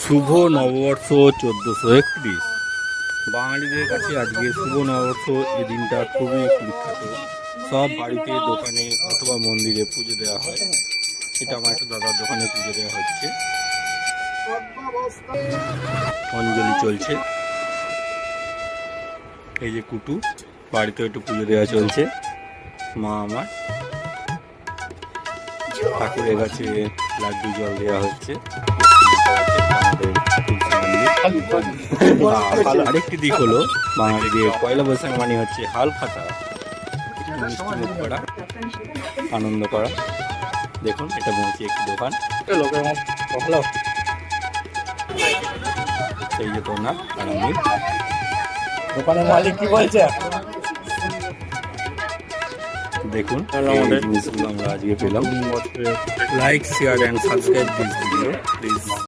শুভ নববর্ষ 1431। বাঙালিদের কাছে আজকে শুভ নববর্ষ এই দিনটা খুবই বিখ্যাত। সব বাড়িতে দোকানে অথবা মন্দিরে পুজো দেওয়া হয়। এটা আমার একটা দাদার দোকানে পুজো দেওয়া হচ্ছে, অঞ্জলি চলছে। এই যে কুটু, বাড়িতে একটু পুজো দেওয়া চলছে। মা আমার ঠাকুরের কাছে লাড্ডু জল দেওয়া হচ্ছে। আরেকটি দিক হলো বাঙালিদের পয়লা বৈশাখ মানে হচ্ছে হাল খাতা, মিষ্টি মুখ করা, আনন্দ করা। দেখুন এটা বলছি একটি দোকান, সেই যে তোমরা আর আমি দোকানের মালিক কি বলছে দেখুন এই জিনিসগুলো আমরা আজকে পেলাম। Like, share and subscribe this video please.